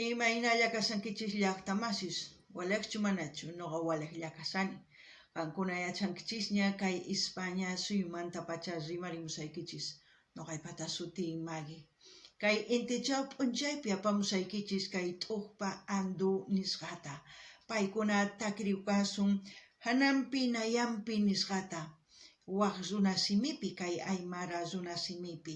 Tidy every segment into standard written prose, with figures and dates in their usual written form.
Imayna llakasankichis llaqtamasis, walaqchu manachu, noqa walaq llakasani. Qankuna yachankichisña kay España suymanta pacha rimarimusaykichis. Noqaypata sutii Maggie. Kay intichaw p'unchaypi apamusaykichis kay t'uqpa andu nisqata. Paykuna takriwkasun hanampi nayanpi nisqata. Waq runa simipi kay Aymara runa simipi.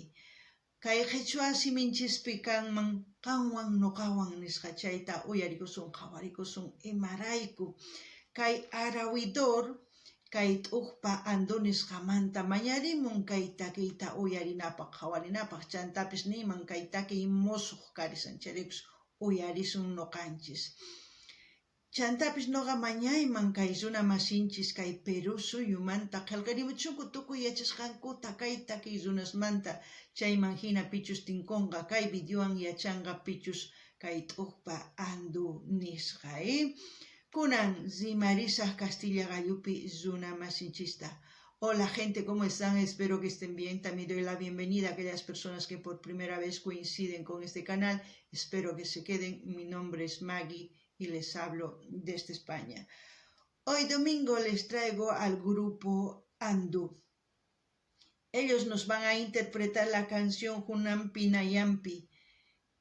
Kay Quechua siminchispi kanman qanwan nuqawan nisqa chayta uyarikusun qawarikusun imarayku. Kay Arawidor kay t'uqpa andu nisqamanta mañarimun kay takiyta uyarinapaq qawarinapaq chantapis niman kay takiy musuq karisan chayrikus uyarisun nuqanchis. Chantapis noqa mañayman kay runa masinchis kay Perú suyumanta qillqarimuchunku tukuy yachasqankuta kay takiy runasmanta chayman hina pichus tinkunqa kay videowan yachanqa pichus kay t'uqpa andu nisqa. Kunan rimarisaq Castilla Gallupi runa masinchista. Hola gente, ¿cómo están? Espero que estén bien. También doy la bienvenida a aquellas personas que por primera vez coinciden con este canal. Espero que se queden. Mi nombre es Maggie y les hablo desde España. Hoy domingo les traigo al grupo Andú. Ellos nos van a interpretar la canción Hunampi Nayampi,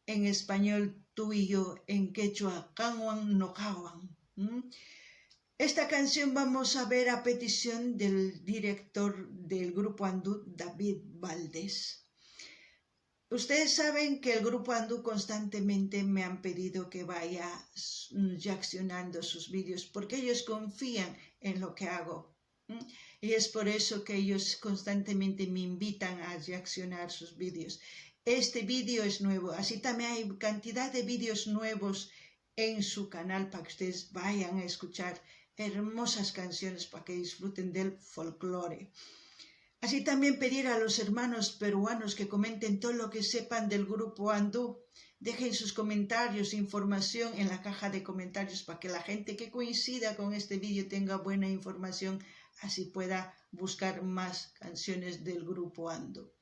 en español tú y yo, en quechua Qanwan Noqawan. Esta canción vamos a ver a petición del director del grupo Andú, David Valdés. Ustedes saben que el grupo Andú constantemente me han pedido que vaya reaccionando sus vídeos porque ellos confían en lo que hago. Y es por eso que ellos constantemente me invitan a reaccionar sus vídeos. Este vídeo es nuevo, así también hay cantidad de vídeos nuevos en su canal para que ustedes vayan a escuchar hermosas canciones para que disfruten del folclore. Así también pedir a los hermanos peruanos que comenten todo lo que sepan del grupo Andú. Dejen sus comentarios, información en la caja de comentarios para que la gente que coincida con este vídeo tenga buena información, así pueda buscar más canciones del grupo Andú.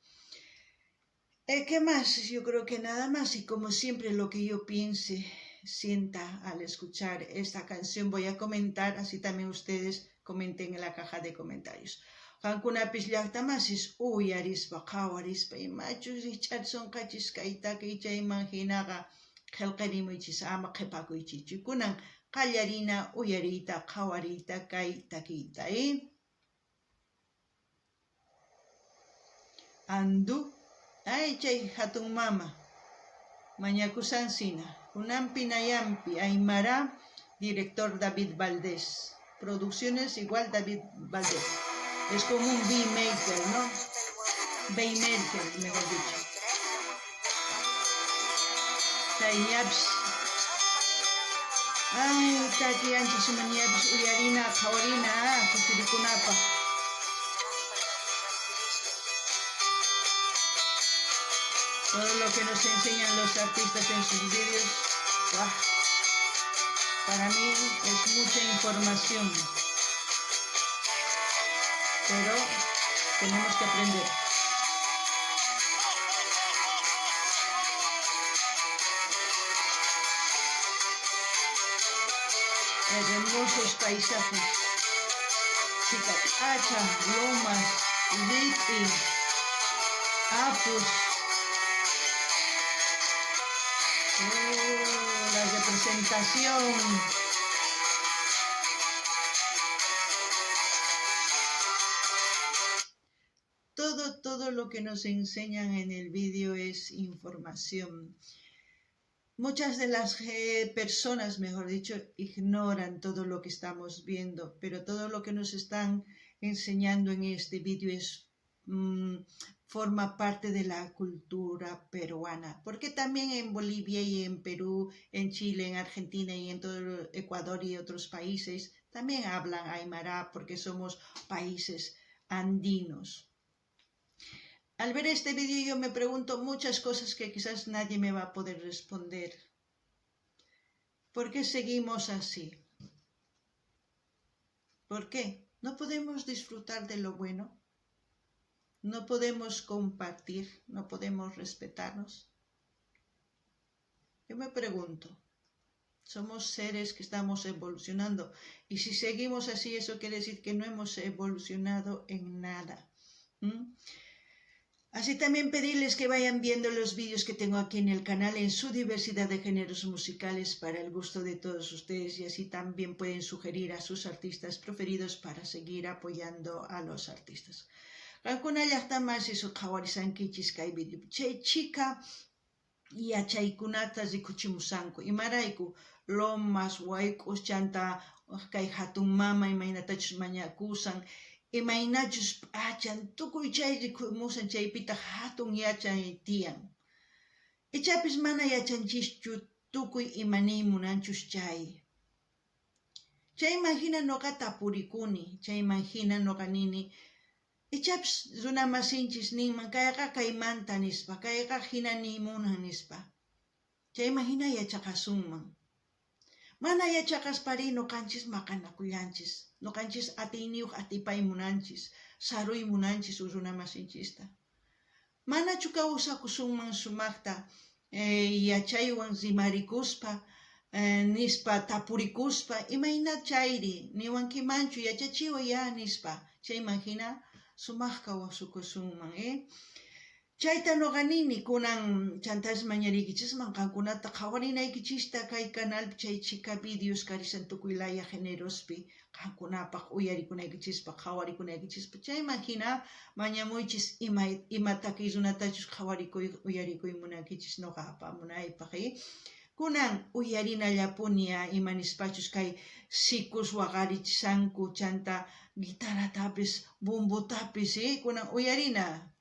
¿Qué más? Yo creo que nada más, y como siempre lo que yo piense, sienta al escuchar esta canción voy a comentar, así también ustedes comenten en la caja de comentarios. Qankunapis llaqtamasis uyarispa qawarispa imachus Richardson qachis kay takiy chayman hinaqa qillqarimuychis ama qhipakuychichu kunan qallarina uyariyta qawariyta kay takiyta. Andú ay chay hatun mama mañakusansina Hunampi Nayampi Aymara, director David Valdés, producciones igual David Valdés. Es como un beatmaker, ¿no? Beatmaker, mejor dicho. Chayaps. Ay, taki ancha sumañaps uyarina, kawarina, kusirikunapa. Todo lo que nos enseñan los artistas en sus vídeos, ¡wow! Para mí es mucha información. Pero tenemos que aprender. Hermosos paisajes, Chicacacha, lomas, Lipi, Apus. La representación. Todo lo que nos enseñan en el vídeo es información. Muchas de las personas, mejor dicho, ignoran todo lo que estamos viendo, pero todo lo que nos están enseñando en este vídeo forma parte de la cultura peruana, porque también en Bolivia y en Perú, en Chile, en Argentina y en todo Ecuador y otros países también hablan Aymara porque somos países andinos. Al ver este vídeo yo me pregunto muchas cosas que quizás nadie me va a poder responder. ¿Por qué seguimos así? ¿Por qué? ¿No podemos disfrutar de lo bueno? ¿No podemos compartir? ¿No podemos respetarnos? Yo me pregunto, somos seres que estamos evolucionando y si seguimos así, eso quiere decir que no hemos evolucionado en nada. Así también pedirles que vayan viendo los vídeos que tengo aquí en el canal en su diversidad de géneros musicales para el gusto de todos ustedes y así también pueden sugerir a sus artistas preferidos para seguir apoyando a los artistas. Alguna llaqtamas y su qhawarisankichis kay video. Chay chica yachaykunata rikuchimusanku. Imarayku lomas wayk'us chanta kay hatun mama imaynatachus mañakusan. Imaynachus p'achan tukuy chay rikumusan chaypita hatun yachay tiyan. Ichapis mana yachanchischu tukuy imani munanchus chay. Chay imagina noqata apurikuni, chay imagina noqa nini ichapis runa masinchis ninman kayqa kaymanta nispa, kayqa hina nimunan nispa. Chay imagina yachaqasunman. Mana yachaqaspari noqanchis maqanakullanchis, noqanchis atiyniyuq atipay munanchis, saruy munanchis runa masinchista. Mana kawsakusunman sumaqta yachaywan rimarikuspa, nispa tapurikuspa, imayna chayri, niwankimanchu yachachiwa ya nispa. Chay imagina sumaq kawsukusunman, Chayta noqanini kunan chantas mañarikichis qankunata qhawarinaykichista kay canal chay chica videos karisan tukuylaya generospi qankunapaq uyarikunaykichista qhawarikunaykichispa chay imagina mañamuychis imataki runatachus qhawarikuy uyarikuy munankichis noqapa munaypaq kunan uyarinallapunia imanispachus kay sikus waqarichishanku chanta guitarratapis bumbutapis kunan uyarina.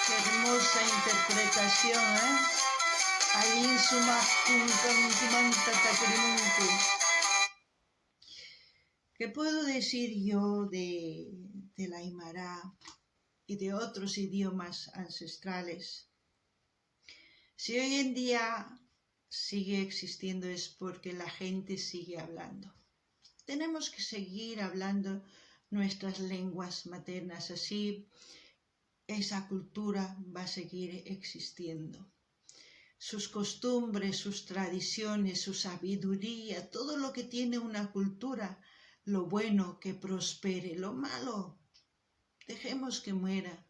Qué hermosa interpretación, Ahí en su ¿Qué puedo decir yo de la Aymara y de otros idiomas ancestrales? Si hoy en día sigue existiendo es porque la gente sigue hablando. Tenemos que seguir hablando nuestras lenguas maternas, así esa cultura va a seguir existiendo. Sus costumbres, sus tradiciones, su sabiduría, todo lo que tiene una cultura, lo bueno que prospere, lo malo, dejemos que muera,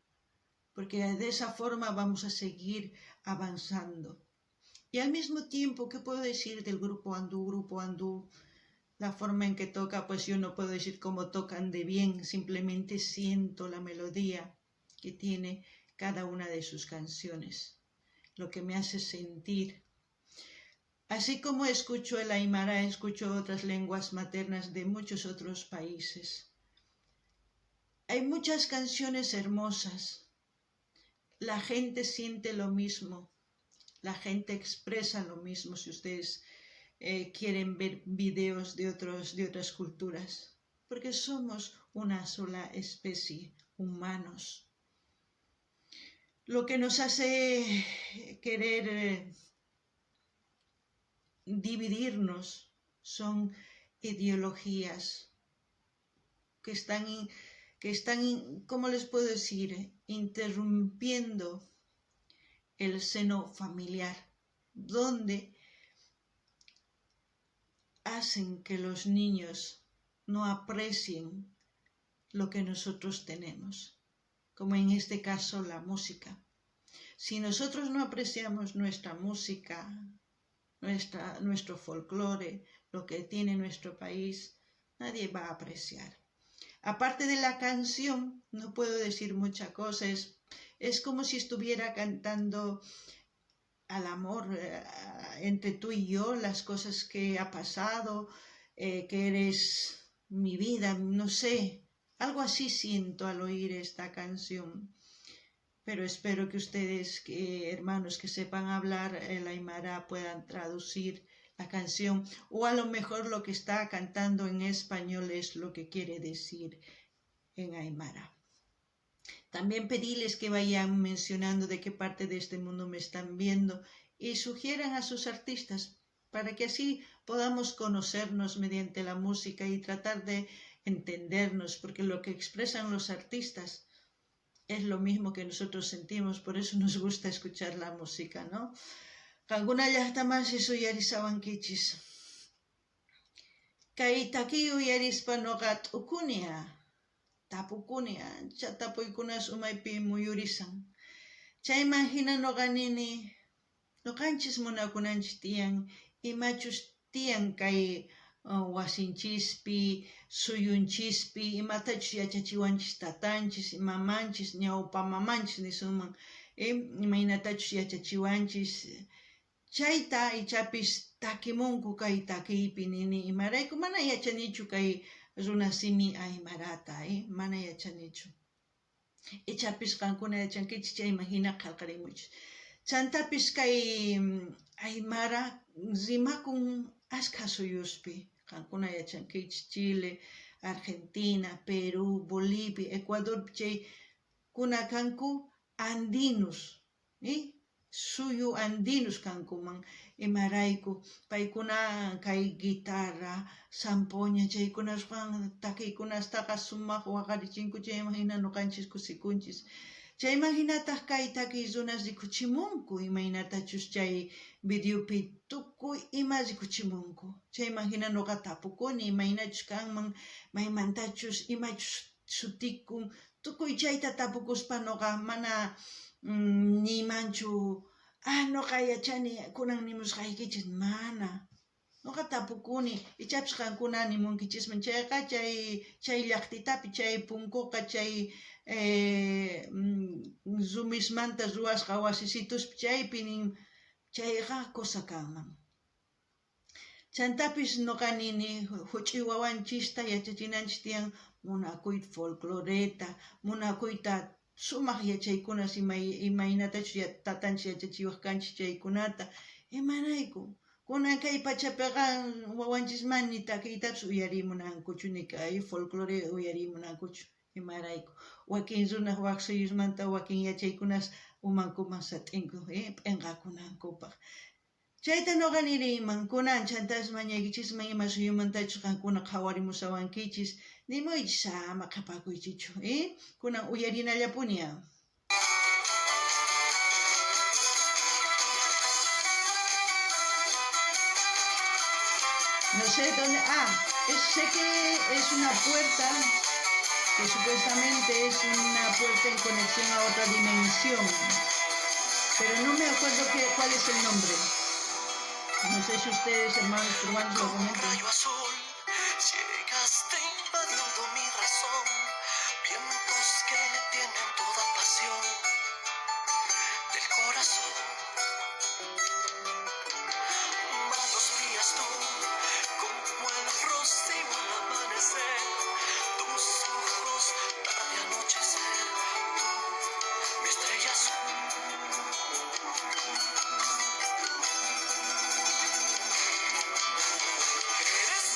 porque de esa forma vamos a seguir avanzando. Y al mismo tiempo, ¿qué puedo decir del grupo andú? La forma en que toca, pues yo no puedo decir cómo tocan de bien, simplemente siento la melodía que tiene cada una de sus canciones, lo que me hace sentir. Así como escucho el Aymara, escucho otras lenguas maternas de muchos otros países. Hay muchas canciones hermosas. La gente siente lo mismo. La gente expresa lo mismo si ustedes quieren ver videos de otras culturas. Porque somos una sola especie, humanos. Lo que nos hace querer dividirnos son ideologías que están que están, ¿cómo les puedo decir?, interrumpiendo el seno familiar, donde hacen que los niños no aprecien lo que nosotros tenemos, como en este caso la música. Si nosotros no apreciamos nuestra música, nuestro folclore, lo que tiene nuestro país, nadie va a apreciar. Aparte de la canción, no puedo decir muchas cosas, es como si estuviera cantando al amor entre tú y yo, las cosas que ha pasado, que eres mi vida, no sé, algo así siento al oír esta canción. Pero espero que ustedes, hermanos que sepan hablar el aymara, puedan traducir la canción, o a lo mejor lo que está cantando en español es lo que quiere decir en aymara. También pedirles que vayan mencionando de qué parte de este mundo me están viendo y sugieran a sus artistas para que así podamos conocernos mediante la música y tratar de entendernos, porque lo que expresan los artistas es lo mismo que nosotros sentimos, por eso nos gusta escuchar la música, ¿no? Kankuna llaqtaman suyarisawan kichis. Kay taki uyarispa noqa t'ukunia, tapukunia, tapuykunas umaypi muyurisan. Chayman hina noqa nini, noqanchis munakunanchis tiyan, imachus tiyan kay wasinchispi, suyunchispi, imatachus yachachiwanchis tatanchis, mamanchis, ñawpamamanchis nisunman, imaynatachus yachachiwanchis. Chayta ichapis takimunku kay takiypi nini, imarayku mana yachanichu kay runasimi aymarata, mana yachanichu. Ichapis qankuna yachankichis chayman hina qalqarimunchis. Chantapis kay aymara rimakun ashka suyuspi, qankuna yachankichis Chile, Argentina, Perú, Bolivia, Ecuador, chay kuna kanku andinos, suyu andinos kankuman, imarayku paykuna kay guitarra, sampoña, chaykunaswan takiykunastaqa sumaq waqarichinku, chayman hina noqanchis kusikunchis. Chayman hinataq kay takiy runas rikuchimunku, imaynatachus chay videopi tukuy ima rikuchimunku. Chayman hina noqa tapukuni, imaynachus kanman, maymantachus imachus sutikun, tukuy chayta tapukuspa noqa mana nimanchu, noqa yachani kunan nimusqaykichis, mana. Noqa tapukuni, ichapis qankuna nimunkichisman, chayqa chay llaqtitapi, chay punkuqa, chay rumismanta ruwasqa wasisituspi chaypi nin, chayqa cosa kanman. Chantapis noqa nini, huch'uy wawanchista yachachinanchis tiyan munakuyta folcloreta, munakuyta sumaq yachaykunas imaynatachus tatanchis yachachiwaq kanchis chaykunata, imanayku. Kunan kay pachapiqa wawanchismanmi takiytapas uyarimunankuchu, ni kay folclore uyarimunankuchu, imarayku. Wakin runaq waq suyusmanta wakin yachaykunas umankuman sat'inku, p'inqakunankupaq. Chayta noqa niriyman, kunan chantas mañaykichisman ima suyumantachus qankuna qhawarimusawankichis, nimuychis ama qhapakuychichu, kunan uyarinallapuña. No sé dónde, sé que es una puerta, que supuestamente es una puerta en conexión a otra dimensión, pero no me acuerdo cuál es el nombre. No sé si ustedes, hermanos peruanos, lo comentan. Llegaste invadiendo mi razón, vientos que tienen toda pasión del corazón. Manos frías tú, como el rocío al amanecer, tus ojos tan de anochecer, tú, mi estrella azul. Eres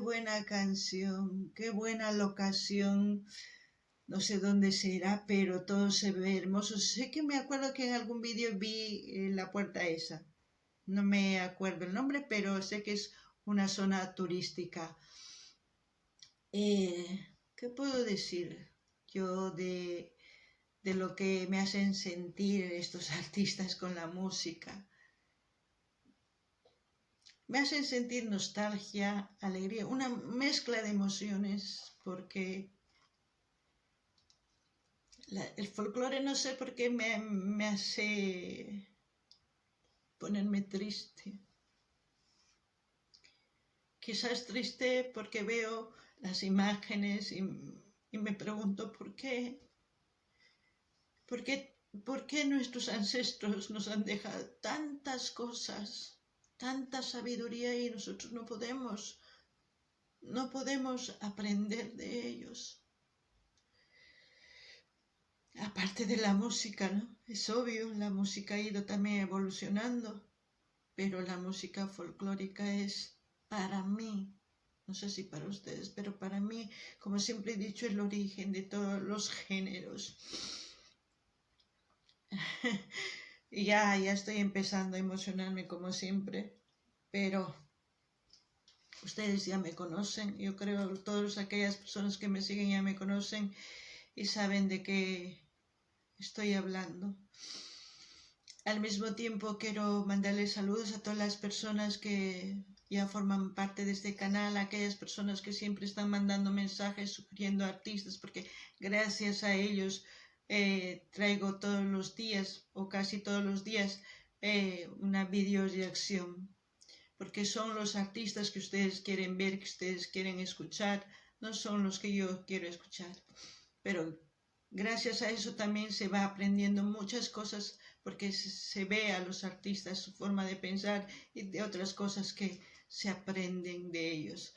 buena canción, qué buena locación. No sé dónde será, pero todo se ve hermoso. Sé que me acuerdo que en algún vídeo vi la puerta esa. No me acuerdo el nombre, pero sé que es una zona turística. ¿Qué puedo decir yo de lo que me hacen sentir estos artistas con la música? Me hacen sentir nostalgia, alegría, una mezcla de emociones, porque el folclore no sé por qué me hace ponerme triste. Quizás triste porque veo las imágenes y me pregunto por qué. ¿Por qué nuestros ancestros nos han dejado tantas cosas, tanta sabiduría y nosotros no podemos aprender de ellos? Aparte de la música, ¿no? Es obvio, la música ha ido también evolucionando, pero la música folclórica es para mí, no sé si para ustedes, pero para mí, como siempre he dicho, el origen de todos los géneros. Y ya estoy empezando a emocionarme como siempre, pero ustedes ya me conocen, yo creo que todas aquellas personas que me siguen ya me conocen y saben de qué estoy hablando. Al mismo tiempo quiero mandarles saludos a todas las personas que ya forman parte de este canal, a aquellas personas que siempre están mandando mensajes, sugiriendo artistas, porque gracias a ellos traigo todos los días o casi todos los días una video reacción, porque son los artistas que ustedes quieren ver, que ustedes quieren escuchar, no son los que yo quiero escuchar, pero gracias a eso también se va aprendiendo muchas cosas, porque se ve a los artistas su forma de pensar y de otras cosas que se aprenden de ellos.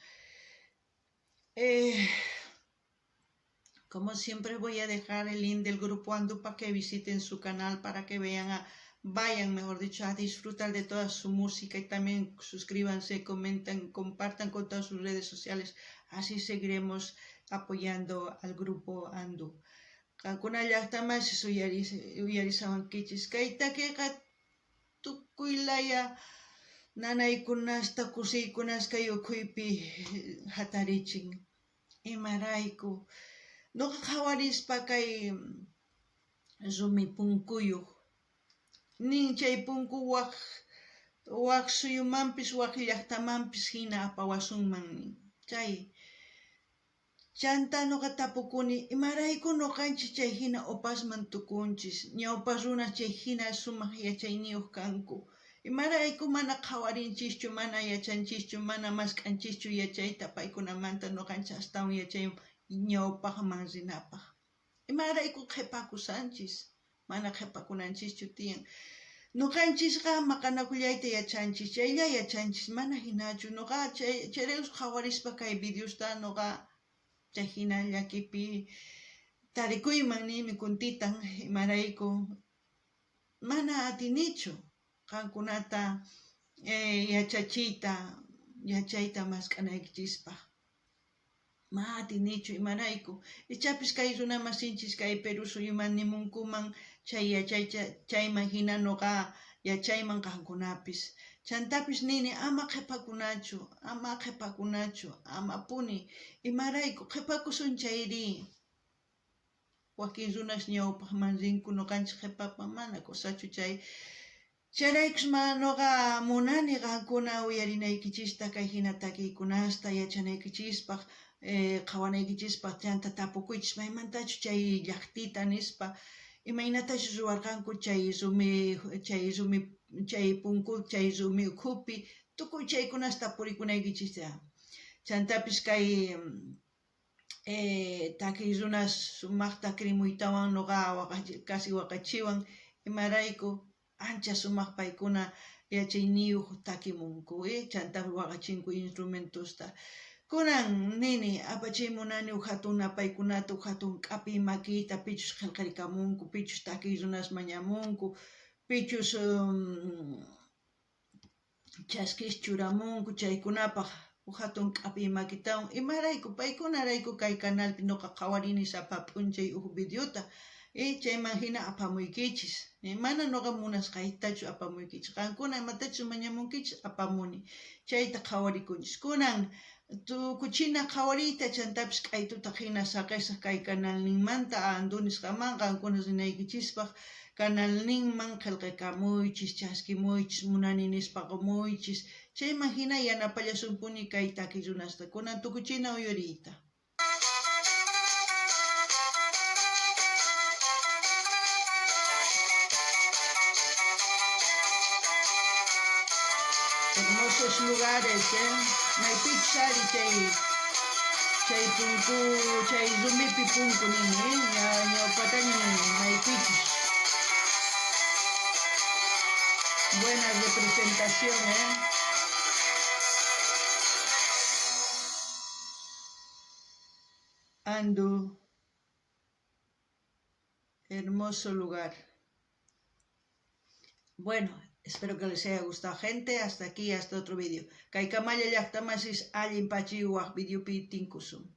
Como siempre voy a dejar el link del grupo Andu para que visiten su canal, para que vayan, mejor dicho, a disfrutar de toda su música y también suscríbanse, comenten, compartan con todas sus redes sociales. Así seguiremos apoyando al grupo Andu. Kankuna llaqtamanchis uyarisawankichis. Kay takiqa tukuylaya nanaykunasta kusiykunasqa ukhuypi hatarichin. Imarayku. Nuqa qawarispa kay rumi punkuyuq. Nin chay punku waq suyumanpis waq llaqtamanpis hina apawasunman nin. Chanta nuqa tapukuni, imarayku nuqanchis chay hina upasman tukunchis, ñawpaq runas chay hina sumaq yachayniyuq kanku. Imarayku mana qhawarinchischu, mana yachanchischu, mana masqanchischu yachayta paykunamanta nuqanchis astawan yachay ñawpaqman rinapaq. Imarayku qhipakusanchis, mana qhipakunanchischu tiyan. Nuqanchisqa maqanakullayta yachanchis, chaylla yachanchis, mana hinachu. Nuqa chayraykun qhawarispa kay videosta nuqa chay hina llakipi tarikuyman nimi kuntitan, imarayku mana atinichu qankunata yachayta masq'anaykichispaq. Ma atinichu imarayku. Ichapis kay runa masinchis kay Perú suyuman nimunkuman chayman hina nuqa yachayman qankunapis. Chantapis nini ama qhipakunachu, ama puni. Imarayku qhipakusun chayri. Wakin runas ñawpaqman rinku, nuqanchis qhipapan mana kusachu chay. Chayraykus nuqa munani qankuna uyarinaykichista kay hina takiykunasta yachanaykichispaq, qhawanaykichispaq chanta tapukuychis maymantachu chay llaqtita nispa, imaynatachu ruwarqanku chay punku, chay rumi ukhupi, tukuy chaykunasta tapurikunaykichista. Chantapis kay takiy runas sumaqta krimuytawan nuqa kasi waqachiwan, imarayku ancha sumaq paykuna yachayniyuq takimunku, chantapis waqachinku instrumentosta. Kunan nini apachaymunani hatun apaykunata, hatun k'api makiyta pichus qillqarikamunku, pichus takiy runas mañamunku, pichus chaskis churamunku, chaykunapaq hatun k'api makitawan imarayku paykunarayku kay canalpi noqa qawarini sapa p'unchay videota chayman hina apamuykichis mana noqa munasqaytachu apamuykichis qankuna imatachu mañamunkichis apamuni chayta qhawarikunchis kunan tukuchina qhawariyta chantapis k'aytuta hina saqisaq kay canalninmanta Andonisqaman qankuna rinaykichispaq canalninman qillqikamuychis chaskimuychis munani nispa qumuychis chayman hina yanapallasumpuni kay taki runasta kunan tukuchina uyariyta. Hermosos lugares, maypichis ari chay punku, chay rumipi punku nini, ñawpatañi maypichis. Buena representación, Ando, hermoso lugar. Bueno, espero que les haya gustado, gente. Hasta aquí, hasta otro vídeo. Kaikamaya llaqtamasis allin pachiwaq videopi tinkusum.